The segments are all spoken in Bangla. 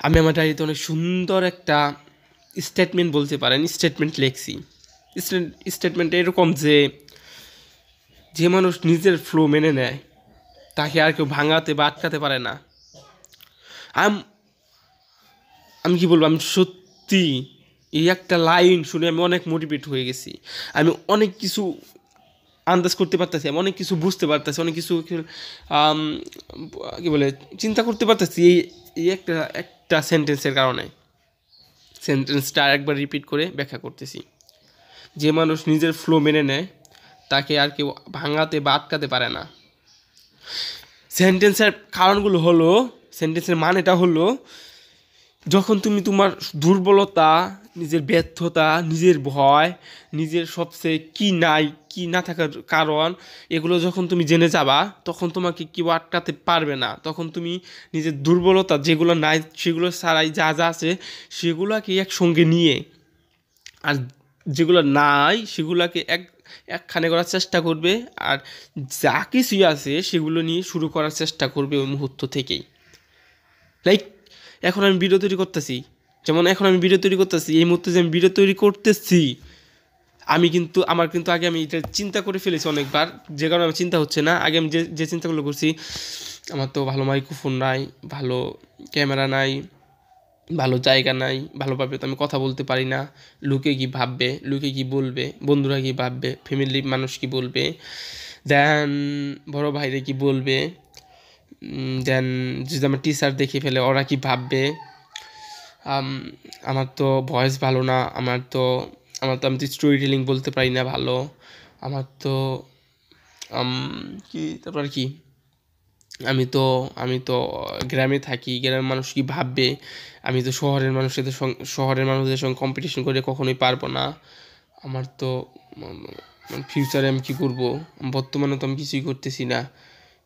আমি আমার ডায়েরিতে অনেক সুন্দর একটা স্টেটমেন্ট বলতে পারেন, স্টেটমেন্ট লিখছি। স্টেটমেন্ট এরকম যে যে মানুষ নিজের ফ্লো মেনে নেয় তাকে আর কেউ ভাঙাতে বা আটকাতে পারে না। আমি কি বলবো, আমি সত্যি এই একটা লাইন শুনে আমি অনেক মোটিভেট হয়ে গেছি। আমি অনেক কিছু আন্দাজ করতে পারতেছি, আমি অনেক কিছু বুঝতে পারতেছি, অনেক কিছু কি বলে চিন্তা করতে পারতেছি এই একটা একটা সেন্টেন্সের কারণে। সেন্টেন্সটা আরেকবার রিপিট করে ব্যাখ্যা করতেছি। যে মানুষ নিজের ফ্লো মেনে নেয় তাকে আর কেউ ভাঙাতে বা আটকাতে পারে না। সেন্টেন্সের কারণগুলো হলো, সেন্টেন্সের মানেটা হলো, যখন তুমি তোমার দুর্বলতা, নিজের ব্যর্থতা, নিজের ভয়, নিজের সবচেয়ে কি নাই কি না থাকার কারণ, এগুলো যখন তুমি জেনে যাবা তখন তোমাকে কেউ আটকাতে পারবে না। তখন তুমি নিজের দুর্বলতা যেগুলো নাই সেগুলো ছাড়াই যা যা আছে সেগুলোকে একসঙ্গে নিয়ে, আর যেগুলো নাই সেগুলোকে একখানে করার চেষ্টা করবে, আর যা কিছুই আছে সেগুলো নিয়ে শুরু করার চেষ্টা করবে ওই মুহূর্ত থেকেই। লাইক এখন আমি ভিডিও তৈরি করতেছি, যেমন এখন আমি ভিডিও তৈরি করতেছি, এই মুহূর্তে যে আমি ভিডিও তৈরি করতেছি আমার কিন্তু আগে আমি এটা চিন্তা করে ফেলেছি অনেকবার, যে কারণে আমার চিন্তা হচ্ছে না। আগে আমি যে চিন্তাগুলো করছি, আমার তো ভালো মাইক্রোফোন নাই, ভালো ক্যামেরা নাই, ভালো জায়গা নাই, ভালোভাবে তো আমি কথা বলতে পারি না, লোকে কী ভাববে, লোকে কী বলবে, বন্ধুরা কী ভাববে, ফ্যামিলির মানুষ কী বলবে, দেন বড় ভাইরে কী বলবে, দেন যদি আমার টিচার দেখে ফেলে ওরা কী ভাববে, আমার তো ভয়েস ভালো না, আমি তো স্টোরি টেলিং বলতে পারি না ভালো, আমার তো কি তারপর কি আমি তো গ্রামে থাকি, গ্রামের মানুষ কী ভাববে, আমি তো শহরের মানুষদের সঙ্গে কম্পিটিশন করে কখনোই পারবো না, আমার তো ফিউচারে আমি কী করবো, বর্তমানে তো আমি কিছুই করতেছি না,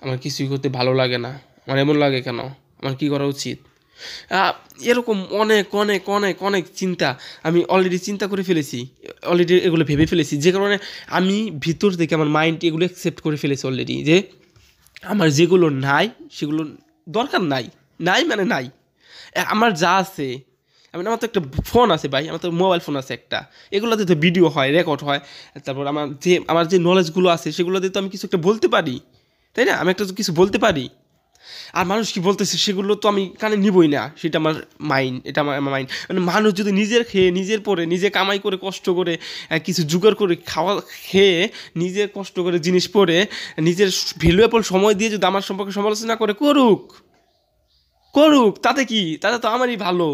আমার কিছুই করতে ভালো লাগে না, আমার এমন লাগে কেন, আমার কী করা উচিত, এরকম অনেক অনেক অনেক অনেক চিন্তা আমি অলরেডি চিন্তা করে ফেলেছি, অলরেডি এগুলো ভেবে ফেলেছি, যে কারণে আমি ভিতর থেকে আমার মাইন্ড এগুলো অ্যাকসেপ্ট করে ফেলেছি অলরেডি, যে আমার যেগুলো নাই সেগুলো দরকার নাই, নাই মানে নাই। আমার যা আছে, আমার তো একটা ফোন আছে ভাই, আমার তো মোবাইল ফোন আছে একটা, এগুলোতে তো ভিডিও হয়, রেকর্ড হয়, তারপর আমার যে নলেজগুলো আছে সেগুলোতে তো আমি কিছু একটা বলতে পারি, তাই না? আমি একটা কিছু বলতে পারি, আর মানুষ কি বলতেছে সেগুলো তো আমি কানে নিবই না, সেটা আমার মাইন্ড, এটা আমার মাইন্ড। মানে মানুষ যদি নিজের খেয়ে, নিজের পরে, নিজে কামাই করে, কষ্ট করে, কিছু জোগাড় করে খাওয়া খেয়ে, নিজের কষ্ট করে জিনিস পরে, নিজের ভ্যালুয়েবল সময় দিয়ে যদি আমার সম্পর্কে সমালোচনা করে, করুক করুক, তাতে কি, তাতে তো আমারই ভালো।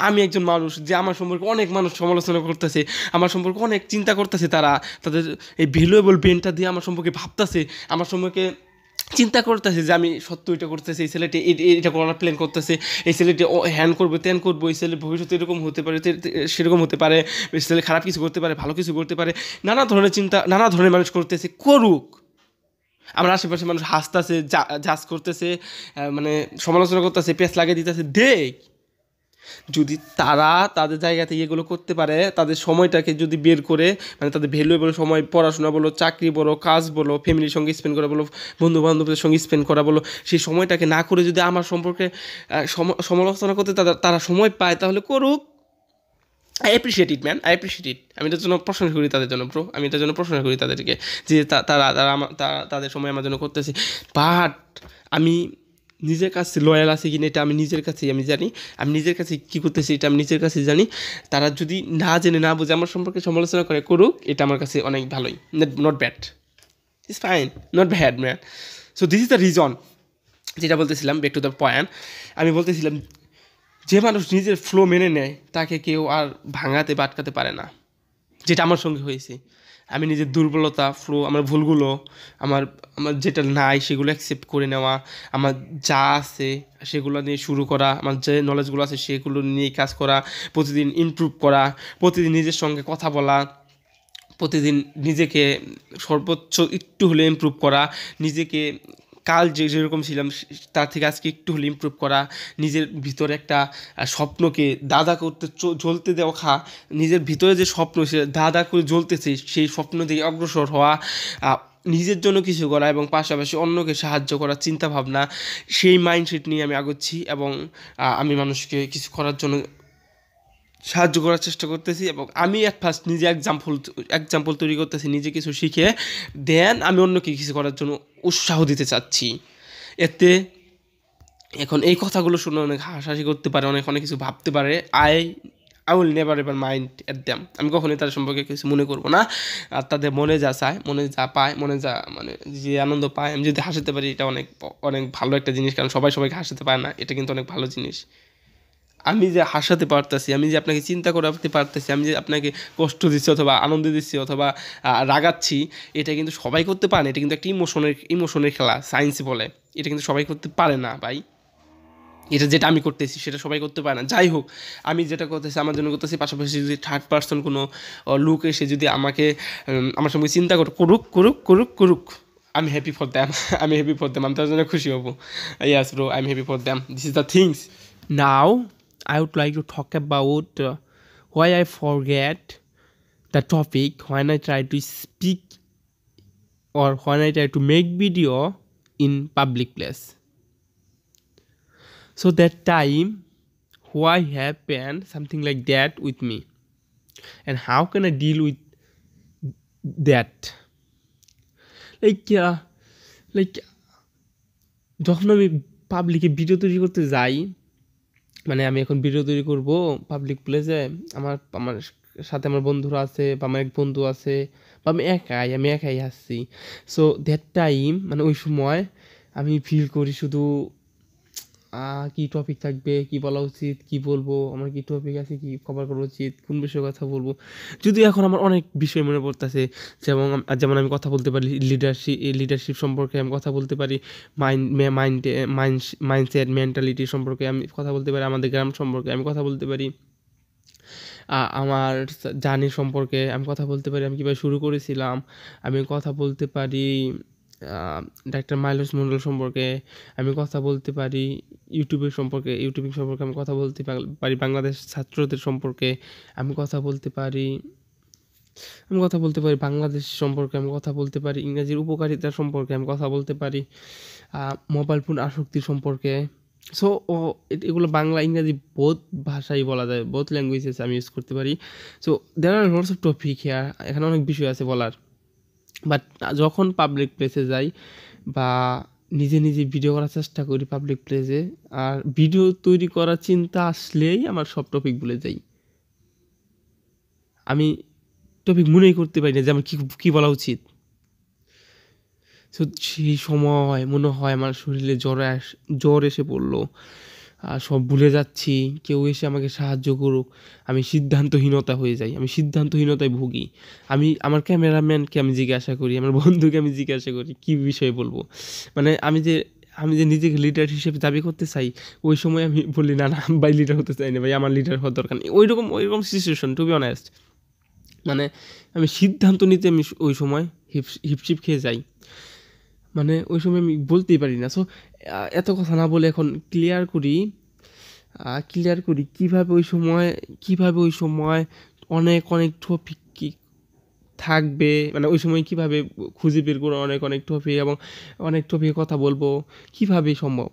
আমি একজন মানুষ, যে আমার সম্পর্কে অনেক মানুষ সমালোচনা করতেছে, আমার সম্পর্কে অনেক চিন্তা করতেছে, তারা তাদের এই ভ্যালুয়েবল ব্রেনটা দিয়ে আমার সম্পর্কে ভাবতেছে, আমার সম্পর্কে চিন্তা করতেছে যে আমি সত্য এটা করতেছে, এই ছেলেটি এটা করার প্ল্যান করতেছে, এই ছেলেটি হ্যান করবো, ত্যান করবো, এই ছেলে ভবিষ্যতে এরকম হতে পারে, সেরকম হতে পারে, এই ছেলে খারাপ কিছু করতে পারে, ভালো কিছু করতে পারে, নানা ধরনের চিন্তা নানা ধরনের মানুষ করতেছে, করুক। আমার আশেপাশে মানুষ হাসতেছে, জাজ করতেছে, মানে সমালোচনা করতেছে, পেঁচ লাগিয়ে দিতেছে, দেখ। যদি তারা তাদের জায়গা থেকে এগুলো করতে পারে, তাদের সময়টাকে যদি বের করে, মানে তাদের ভ্যালুয়েবল সময়, পড়াশোনা বলো, চাকরি বলো, কাজ বলো, ফ্যামিলির সঙ্গে স্পেন্ড করা বলো, বন্ধু বান্ধবদের সঙ্গে স্পেন্ড করা বলো, সেই সময়টাকে না করে যদি আমার সম্পর্কে সমালোচনা করতে তারা সময় পায়, তাহলে করুক। I appreciate it man, I appreciate it. আমি এটার জন্য প্রশংসা করি তাদের জন্য, ব্রো। আমি এটার জন্য প্রশংসা করি তাদেরকে, যে তাদের সময় আমার জন্য করতেছে। বাট আমি নিজের কাছে লয়াল আছি কিনা এটা আমি নিজের কাছেই আমি জানি, আমি নিজের কাছে কী করতেছি এটা আমি নিজের কাছেই জানি। তারা যদি না জেনে না বুঝে আমার সম্পর্কে সমালোচনা করে, করুক, এটা আমার কাছে অনেক ভালোই, not bad, it's fine, not bad man. So this is the reason, যেটা বলতেছিলাম, ব্যাক টু দ্য পয়েন্ট। আমি বলতেছিলাম, যে মানুষ নিজের ফ্লো মেনে নেয় তাকে কেউ আর ভাঙাতে বা আটকাতে পারে না, যেটা আমার সঙ্গে হয়েছে। আমি নিজের দুর্বলতা, ফ্লো, আমার ভুলগুলো, আমার আমার যেটা নাই সেগুলো অ্যাকসেপ্ট করে নেওয়া, আমার যা আছে সেগুলো নিয়ে শুরু করা, আমার যে নলেজগুলো আছে সেগুলো নিয়ে কাজ করা, প্রতিদিন ইমপ্রুভ করা, প্রতিদিন নিজের সঙ্গে কথা বলা, প্রতিদিন নিজেকে সর্বোচ্চ একটু হলে ইমপ্রুভ করা, নিজেকে কাল যেরকম ছিলাম তার থেকে আজকে একটু হলে ইমপ্রুভ করা, নিজের ভিতরে একটা স্বপ্নকে দাদা করতে জ্বলতে দেওয়া, নিজের ভিতরে যে স্বপ্ন সে দাদা করে জ্বলতেছে সেই স্বপ্ন দিয়ে অগ্রসর হওয়া, নিজের জন্য কিছু করা এবং পাশাপাশি অন্যকে সাহায্য করার চিন্তাভাবনা, সেই মাইন্ডসেট নিয়ে আমি আগাচ্ছি এবং আমি মানুষকে কিছু করার জন্য সাহায্য করার চেষ্টা করতেছি এবং আমি অ্যাট ফার্স্ট নিজে এক্সাম্পল তৈরি করতেছি, নিজে কিছু শিখে দেন আমি অন্যকে কিছু করার জন্য উৎসাহ দিতে চাচ্ছি। এতে এখন এই কথাগুলো শুনে অনেক হাসাহাসি করতে পারে, অনেক কিছু ভাবতে পারে। I will never ever mind at them. আমি কখনোই তাদের সম্পর্কে কিছু মনে করবো না। আর তাদের মনে যা চায়, মনে যা পায়, মনে যা মানে যে আনন্দ পায়, আমি যদি হাসাতে পারি এটা অনেক অনেক ভালো একটা জিনিস। কারণ সবাইকে হাসাতে পারে না, এটা কিন্তু অনেক ভালো জিনিস। আমি যে হাসাতে পারতেছি, আমি যে আপনাকে চিন্তা করাতে পারতেছি, আমি যে আপনাকে কষ্ট দিচ্ছি অথবা আনন্দ দিচ্ছি অথবা রাগাচ্ছি, এটা কিন্তু সবাই করতে পারে না। এটা কিন্তু একটা ইমোশনের খেলা, সায়েন্স বলে। এটা কিন্তু সবাই করতে পারে না ভাই। এটা যেটা আমি করতেছি সেটা সবাই করতে পারে না। যাই হোক, আমি যেটা করতেছি আমার জন্য করতেছি, পাশাপাশি যদি থার্ড পার্সন কোনো লোক এসে যদি আমার সঙ্গে চিন্তা করুক, আমি হ্যাপি ফর দ্যাম। আমি হ্যাপি ফর দ্যাম, আমি তার জন্য খুশি হব। Yes bro, I am happy for them. This is the things. Now I would like to talk about why I forget the topic when I try to speak or when I try to make video in public place. So that time, why happened something like that with me, and how can I deal with that? Like যখন আমি পাবলিকে ভিডিও তৈরি করতে যাই, মানে আমি এখন ভিডিও তৈরি করবো পাবলিক প্লেসে, আমার সাথে আমার বন্ধুরা আছে বা আমার এক বন্ধু আছে বা আমি একাই আসছি। সো দ্যাট টাইম মানে ওই সময় আমি ফিল করি শুধু কি টপিক থাকবে, কি বলা উচিত, কি বলবো, আমার কি টপিক আছে, কি কভার করা উচিত, কোন বিষয়ে কথা বলবো। যদিও এখন আমার অনেক বিষয় মনে পড়তেছে, যেমন আমি কথা বলতে পারি লিডারশিপ সম্পর্কে, আমি কথা বলতে পারি মাইন্ডসেট মেন্টালিটি সম্পর্কে, আমি কথা বলতে পারি আমাদের গ্রাম সম্পর্কে, আমি কথা বলতে পারি আমার জার্নি সম্পর্কে, আমি কথা বলতে পারি আমি কীভাবে শুরু করেছিলাম, আমি কথা বলতে পারি ডাক্তার মাইলস মন্ডল সম্পর্কে, আমি কথা বলতে পারি ইউটিউবিং সম্পর্কে আমি কথা বলতে পারি বাংলাদেশ ছাত্রদের সম্পর্কে, আমি কথা বলতে পারি বাংলাদেশ সম্পর্কে, আমি কথা বলতে পারি ইংরেজির উপকারিতা সম্পর্কে, আমি কথা বলতে পারি মোবাইল ফোন আসক্তি সম্পর্কে। সো এগুলো বাংলা ইংরাজি বোথ ভাষাই বলা যায়, বোথ ল্যাঙ্গুয়েজেস আমি ইউজ করতে পারি। So there are lots of topic here, এখানে অনেক বিষয় আছে বলার। বাট যখন পাবলিক প্লেসে যাই বা নিজে ভিডিও করার চেষ্টা করি পাবলিক প্লেসে, আর ভিডিও তৈরি করার চিন্তা আসলেই আমার সব টপিক ভুলে যাই। আমি টপিক মনেই করতে পারি না যে আমার কী বলা উচিত। সো সেই সময় মনে হয় আমার শরীরে জ্বর এসে পড়লো, সব ভুলে যাচ্ছি, কেউ এসে আমাকে সাহায্য করুক। আমি সিদ্ধান্তহীনতা হয়ে যাই, আমি সিদ্ধান্তহীনতায় ভুগি। আমি আমার ক্যামেরাম্যানকে আমি জিজ্ঞাসা করি, আমার বন্ধুকে আমি জিজ্ঞাসা করি কী বিষয়ে বলবো। মানে আমি যে নিজেকে লিডার হিসেবে দাবি করতে চাই, ওই সময় আমি বলি না ভাই লিডার হতে চাই না ভাই, আমার লিডার হওয়ার দরকার নেই। ওইরকম সিচুয়েশন, টু বি অনেস্ট। মানে আমি সিদ্ধান্ত নিতে আমি ওই সময় হিপশিপ খেয়ে যাই, মানে ওই সময় আমি বলতেই পারি না। সো এত কথা না বলে এখন ক্লিয়ার করি কীভাবে ওই সময় অনেক টপিক থাকবে, মানে ওই সময় কীভাবে খুঁজে বের করে অনেক টপিক এবং অনেক টপিকে কথা বলবো, কীভাবে সম্ভব।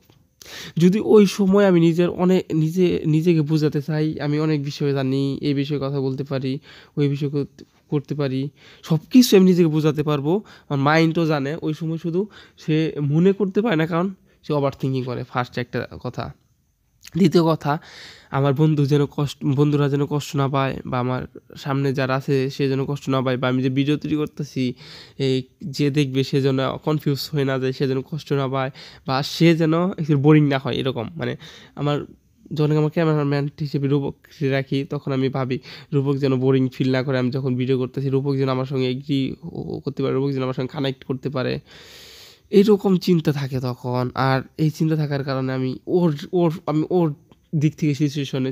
যদি ওই সময় আমি নিজেকে বোঝাতে চাই আমি অনেক বিষয়ে জানি, এই বিষয়ে কথা বলতে পারি, ওই বিষয়ে করতে পারি, সব কিছু আমি নিজেকে বোঝাতে পারবো, আমার মাইন্ডও জানে, ওই সময় শুধু সে মনে করতে পারে না, কারণ সে ওভার থিঙ্কিং করে। ফার্স্ট একটা কথা। দ্বিতীয় কথা, আমার বন্ধুরা যেন কষ্ট না পায়, বা আমার সামনে যারা আছে সে যেন কষ্ট না পায়, বা আমি যে ভিডিও তৈরি করতেছি যে দেখবে সে যেন কনফিউজ হয়ে না যায়, সে যেন কষ্ট না পায়, বা সে যেন একটু বোরিং না হয়, এরকম। মানে যখন আমার ক্যামেরাম্যান হিসেবে রূপক রাখি, তখন আমি ভাবি রূপক যেন বোরিং ফিল না করে। আমি যখন ভিডিও করতেছি রূপক যেন আমার সঙ্গে এগ্রি করতে পারে, রূপক যেন আমার সঙ্গে কানেক্ট করতে পারে, এইরকম চিন্তা থাকে তখন। আর এই চিন্তা থাকার কারণে আমি ওর দিক থেকে সিচুয়েশন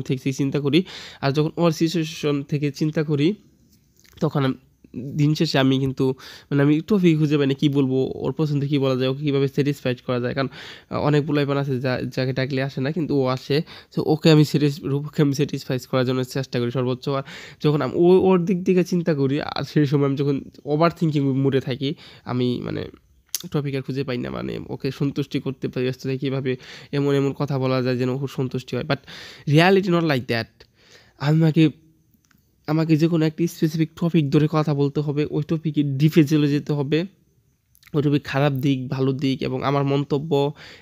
থেকে চিন্তা করি। আর যখন ওর সিচুয়েশন থেকে চিন্তা করি, তখন দিন শেষে আমি কিন্তু মানে আমি টপিক খুঁজে পাই না কী বলবো, ওর পছন্দ কী বলা যায়, ওকে কীভাবে স্যাটিসফাইড করা যায়। কারণ অনেক পোলাপান আছে যাকে ডাকলে আসে না, কিন্তু ও আসে। সো ওকে আমি রূপকে আমি স্যাটিসফাইড করার জন্য চেষ্টা করি সর্বোচ্চ। আর যখন আমি ওর দিক থেকে চিন্তা করি, আর সেই সময় আমি যখন ওভার থিঙ্কিং মুডে থাকি, আমি মানে টপিক আর খুঁজে পাই না, মানে ওকে সন্তুষ্টি করতে পারি আসলে কীভাবে এমন এমন কথা বলা যায় যেন খুব সন্তুষ্টি হয়। But reality not like that. আমাকে যে কোনো একটি স্পেসিফিক টপিক ধরে কথা বলতে হবে, ওই টপিকে ডিপে চলে যেতে হবে, ওই টপিক খারাপ দিক ভালো দিক এবং আমার মন্তব্য,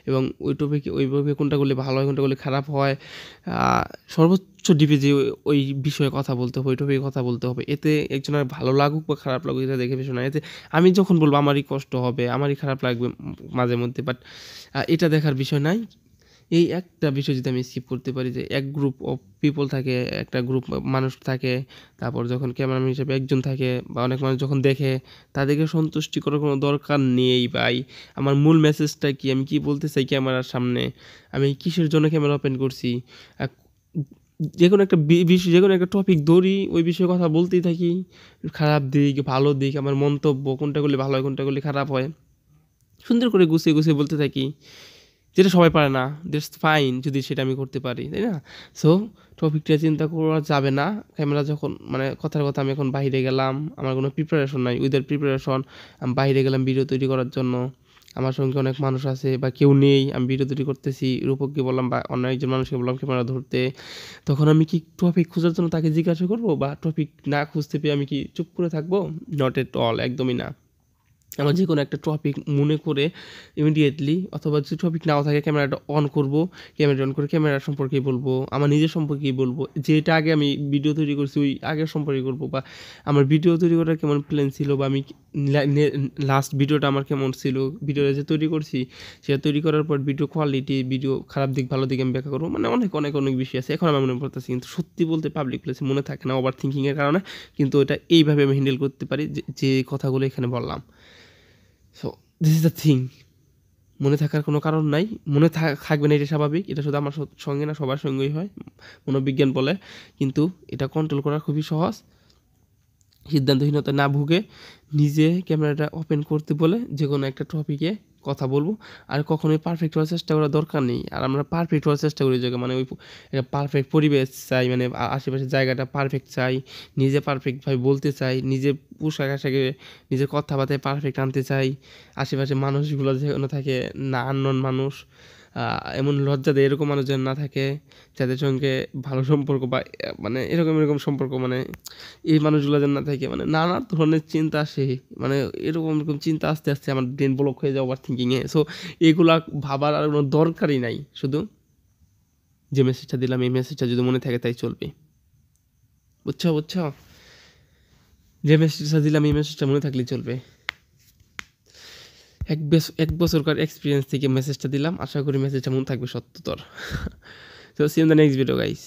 এবং ওই টপিকে ওইভাবে কোনটা করলে ভালো হয় কোনটা করলে খারাপ হয়, সর্বোচ্চ ডিপে যে ওই বিষয়ে কথা বলতে হবে, ওই টপিকে কথা বলতে হবে। এতে একজনের ভালো লাগুক বা খারাপ লাগুক এটা দেখে বিষয় না। এতে আমি যখন বলবো আমারই কষ্ট হবে, আমারই খারাপ লাগবে মাঝে মধ্যে, বাট এটা দেখার বিষয় নাই। এই একটা বিষয় যদি আমি স্কিপ করতে পারি, যে এক গ্রুপ অফ পিপল থাকে, একটা গ্রুপ মানুষ থাকে, তারপর যখন ক্যামেরাম্যান হিসেবে একজন থাকে বা অনেক মানুষ যখন দেখে, তাদেরকে সন্তুষ্টি করার কোনো দরকার নেই ভাই। আমার মূল মেসেজটা কি, আমি কি বলতে চাই ক্যামেরার সামনে, আমি কিসের জন্য ক্যামেরা ওপেন করছি, যে কোনো একটা বিষয়, যে কোনো একটা টপিক ধরি, ওই বিষয়ে কথা বলতেই থাকি, খারাপ দিক ভালো দিক আমার মন্তব্য, কোনটা করলে ভালো হয় কোনটা করলে খারাপ হয়, সুন্দর করে গুছিয়ে গুছিয়ে বলতে থাকি, যেটা সবাই পারে না। দ্যাটস ফাইন যদি সেটা আমি করতে পারি, তাই না? সো টপিকটা চিন্তা করা যাবে না। ক্যামেরা যখন মানে কথার কথা আমি এখন বাইরে গেলাম, আমার কোনো প্রিপারেশন নাই, উইদাউট প্রিপারেশন আমি বাইরে গেলাম ভিডিও তৈরি করার জন্য, আমার সঙ্গে অনেক মানুষ আছে বা কেউ নেই, আমি ভিডিও তৈরি করতেছি, রূপককে বললাম বা অন্য একজন মানুষকে বললাম ক্যামেরা ধরতে, তখন আমি কি টপিক খোঁজার জন্য তাকে জিজ্ঞাসা করবো, বা টপিক না খুঁজতে পেয়ে আমি কি চুপ করে থাকবো? নট এট অল, একদমই না। আমার যে কোনো একটা টপিক মনে করে ইমিডিয়েটলি, অথবা যদি টপিক নাও থাকে ক্যামেরাটা অন করব, ক্যামেরা অন করে ক্যামেরা সম্পর্কেই বলবো, আমার নিজের সম্পর্কেই বলবো, যেটা আগে আমি ভিডিও তৈরি করছি ওই আগের সম্পর্কে করবো, বা আমার ভিডিও তৈরি করার কেমন প্ল্যান ছিল, বা আমি লাস্ট ভিডিওটা আমার কেমন ছিল, ভিডিওটা যে তৈরি করছি সেটা তৈরি করার পর ভিডিও কোয়ালিটি, ভিডিও খারাপ দিক ভালো দিক আমি ব্যাখ্যা করবো, মানে অনেক অনেক অনেক বিষয় আছে এখন আমার মনে পড়তেছি, কিন্তু সত্যি বলতে পাবলিক প্লেসে মনে থাকে না ওভার থিঙ্কিংয়ের কারণে। কিন্তু এটা এইভাবে আমি হ্যান্ডেল করতে পারি যে কথাগুলো এখানে বললাম। So this is the thing, মনে থাকার কোনো কারণ নাই, মনে থাকবে না, এটা স্বাভাবিক, এটা শুধু আমার সঙ্গে না সবার সঙ্গেই হয়, মনোবিজ্ঞান বলে। কিন্তু এটা কন্ট্রোল করা খুবই সহজ, সিদ্ধান্তহীনতা না ভুগে নিজে ক্যামেরাটা ওপেন করতে বলে যে কোনো একটা টপিকে কথা বলবো। আর কখনোই পারফেক্ট হওয়ার চেষ্টা করার দরকার নেই। আর আমরা পারফেক্ট হওয়ার চেষ্টা করি জায়গা, মানে ওই একটা পারফেক্ট পরিবেশ চাই, মানে আশেপাশের জায়গাটা পারফেক্ট চাই, নিজে পারফেক্টভাবে বলতে চাই, নিজের পোশাক আশাকে নিজের কথাবার্তায় পারফেক্ট আনতে চাই, আশেপাশে মানুষগুলো যেন থাকে না আননোন মানুষ, এমন লজ্জা দেয় এরকম মানুষ যেন না থাকে, যাদের সঙ্গে ভালো সম্পর্ক বা মানে এরকম সম্পর্ক, মানে এই মানুষগুলো যেন না থাকে, মানে নানা ধরনের চিন্তা আসে, মানে এরকম চিন্তা আস্তে আস্তে আমার ব্রেন ব্লক হয়ে যায় ওভার থিঙ্কিংয়ে। সো এগুলা ভাবার আর কোনো দরকারই নাই, শুধু যে মেসেজটা দিলাম এই মেসেজটা যদি মনে থাকে তাই চলবে, বুঝছো? যে মেসেজটা দিলাম এই মেসেজটা মনে থাকলেই চলবে। এক বছরকার এক্সপিরিয়েন্স থেকে মেসেজটা দিলাম, আশা করি মেসেজটা মনে থাকবে সত্যতর। So see in the next video guys.